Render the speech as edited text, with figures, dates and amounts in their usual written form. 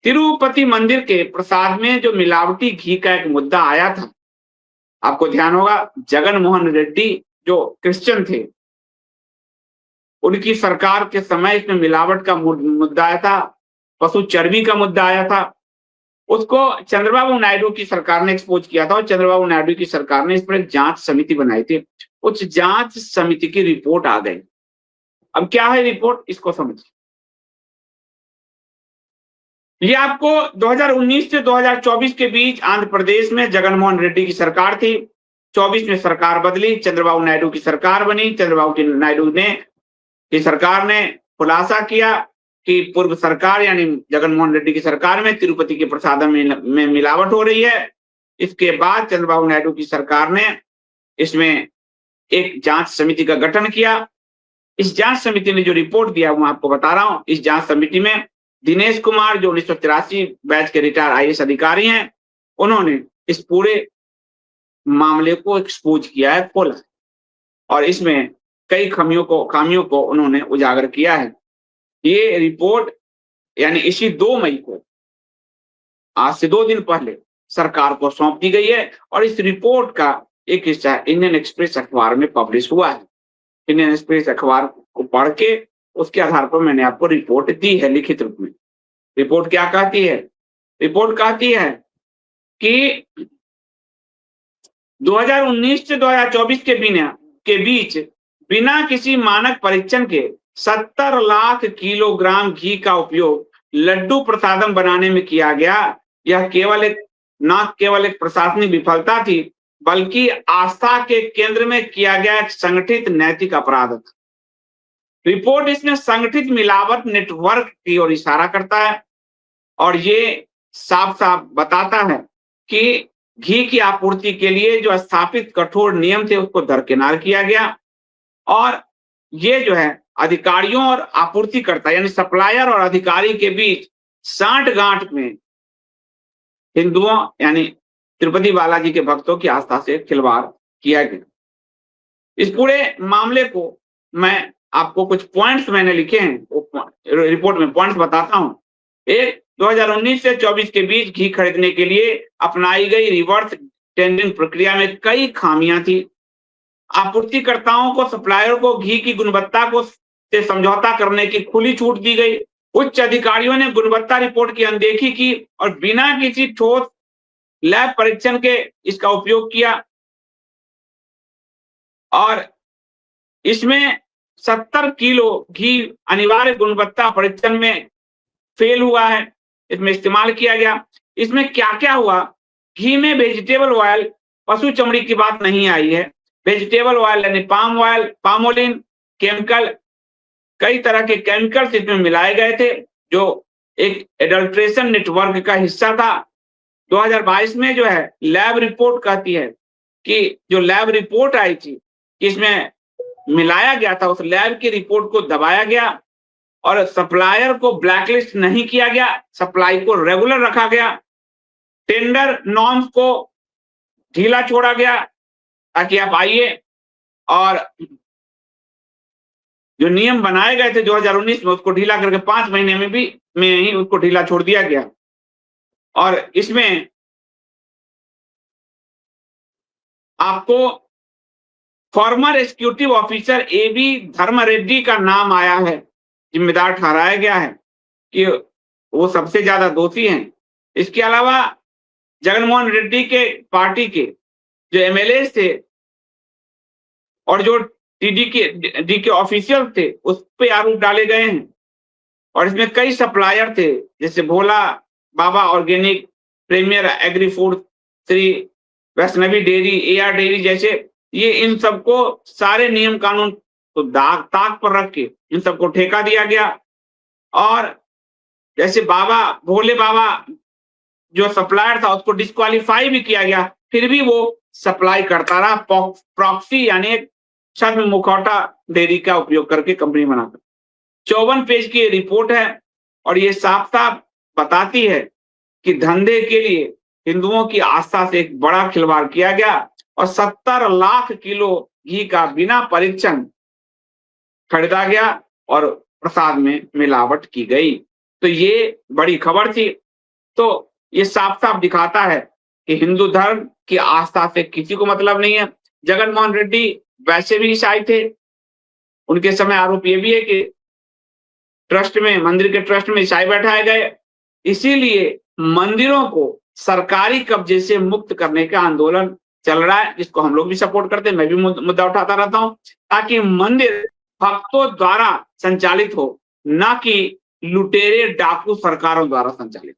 तिरुपति मंदिर के प्रसाद में जो मिलावटी घी का एक मुद्दा आया था, आपको ध्यान होगा जगन मोहन रेड्डी जो क्रिश्चियन थे, उनकी सरकार के समय इसमें मिलावट का मुद्दा आया था, पशु चर्बी का मुद्दा आया था। उसको चंद्रबाबू नायडू की सरकार ने एक्सपोज किया था और चंद्रबाबू नायडू की सरकार ने इस पर एक जांच समिति बनाई थी। उस जांच समिति की रिपोर्ट आ गई। अब क्या है रिपोर्ट, इसको समझिए। ये आपको 2019 से 2024 के बीच आंध्र प्रदेश में जगनमोहन रेड्डी की सरकार थी। 24 में सरकार बदली, चंद्रबाबू नायडू की सरकार बनी। चंद्रबाबू नायडू ने की सरकार ने खुलासा किया कि पूर्व सरकार यानी जगनमोहन रेड्डी की सरकार में तिरुपति के प्रसाद में मिलावट हो रही है। इसके बाद चंद्रबाबू नायडू की सरकार ने इसमें एक जांच समिति का गठन किया। इस जांच समिति ने जो रिपोर्ट दिया वो आपको बता रहा हूं। इस जांच समिति में दिनेश कुमार जो 1983 बैच के रिटायर्ड आईएएस अधिकारी हैं, उन्होंने इस पूरे मामले को एक्सपोज किया है, खोला, और इसमें कई खामियों को उन्होंने उजागर किया है। ये रिपोर्ट यानी इसी 2 मई को, आज से 2 दिन पहले सरकार को सौंप दी गई है और इस रिपोर्ट का एक हिस्सा इंडियन एक्सप्रेस अखबार में पब्लिश हुआ है। इंडियन एक्सप्रेस अखबार को पढ़ के उसके आधार पर मैंने आपको रिपोर्ट दी है लिखित रूप में। रिपोर्ट क्या कहती है? रिपोर्ट कहती है कि 2019 से 2024 के बीच बिना किसी मानक परीक्षण के 70 लाख किलोग्राम घी का उपयोग लड्डू प्रसादम बनाने में किया गया। यह न केवल एक प्रशासनिक विफलता थी, बल्कि आस्था के केंद्र में किया गया एक संगठित नैतिक अपराध था। रिपोर्ट इसमें संगठित मिलावट नेटवर्क की ओर इशारा करता है और ये साफ साफ बताता है कि घी की आपूर्ति के लिए जो स्थापित कठोर नियम थे उसको दरकिनार किया गया और ये जो है अधिकारियों और आपूर्तिकर्ता यानी सप्लायर और अधिकारी के बीच सांठ-गांठ में हिंदुओं यानी तिरुपति बालाजी के भक्तों की आस्था से खिलवाड़ किया गया। इस पूरे मामले को मैं आपको कुछ पॉइंट्स मैंने लिखे हैं, रिपोर्ट में पॉइंट्स बताता हूं। एक, 2019 से 24 के बीच घी खरीदने के लिए अपनाई गई रिवर्स टेंडरिंग प्रक्रिया में कई खामियां थी। आपूर्तिकर्ताओं को, सप्लायर को घी की गुणवत्ता को से समझौता करने की खुली छूट दी गई। उच्च अधिकारियों ने गुणवत्ता रिपोर्ट की अनदेखी की और बिना किसी ठोस लैब परीक्षण के इसका उपयोग किया और इसमें 70 किलो घी अनिवार्य गुणवत्ता परीक्षण में फेल हुआ है, इसमें इस्तेमाल किया गया। इसमें क्या-क्या हुआ? घी में वेजिटेबल ऑयल, पशु चमड़ी की बात नहीं आई है। वेजिटेबल ऑयल यानी पाम ऑयल, पामोलिन, केमिकल, कई तरह के केमिकल्स इसमें मिलाए गए थे जो एक एडल्ट्रेशन नेटवर्क का हिस्सा था। 2022 में जो है लैब रिपोर्ट कहती है कि जो लैब रिपोर्ट आई थी कि इसमें मिलाया गया था, उस लैब की रिपोर्ट को दबाया गया और सप्लायर को ब्लैकलिस्ट नहीं किया गया, सप्लाई को रेगुलर रखा गया। टेंडर नॉर्म्स को ढीला छोड़ा गया ताकि आप आइए और जो नियम बनाए गए थे 2019 में उसको ढीला करके 5 महीने में ही उसको ढीला छोड़ दिया गया। और इसमें आपको फॉर्मर एग्जीक्यूटिव ऑफिसर एबी धर्म रेड्डी का नाम आया है, जिम्मेदार ठहराया गया है कि वो सबसे ज्यादा दोषी हैं। इसके अलावा जगनमोहन रेड्डी के पार्टी के जो एमएलए थे और जो डी के ऑफिशियल थे उस पे आरोप डाले गए हैं और इसमें कई सप्लायर थे जैसे Bhola Baba organic, premier agri food, Shri Vaishnavi dairy, AR dairy जैसे, ये इन सबको सारे नियम कानून को दाग ताक पर रख के इन सबको ठेका दिया गया। और जैसे भोले बाबा जो सप्लायर था उसको डिस्क्वालीफाई भी किया गया, फिर भी वो सप्लाई करता रहा प्रॉक्सी यानी छद्म मुखौटा डेयरी का उपयोग करके कंपनी बनाता। 54 पेज की रिपोर्ट है और ये साफ साफ बताती है कि धंधे के लिए हिंदुओं की आस्था से एक बड़ा खिलवाड़ किया गया और 70 लाख किलो घी का बिना परीक्षण खरीदा गया और प्रसाद में मिलावट की गई। तो ये बड़ी खबर थी तो ये साफ-साफ दिखाता है कि हिंदू धर्म की आस्था से किसी को मतलब नहीं है। जगन मोहन रेड्डी वैसे भी ईसाई थे। उनके समय आरोप ये भी है कि ट्रस्ट में, मंदिर के ट्रस्ट में ईसाई बैठाए गए। इसीलिए मंदिरों को सरकारी कब्जे से मुक्त करने का आंदोलन चल रहा है, जिसको हम लोग भी सपोर्ट करते हैं। मैं भी मुद्दा उठाता रहता हूँ, ताकि मंदिर भक्तों द्वारा संचालित हो, ना कि लुटेरे डाकू सरकारों द्वारा संचालित।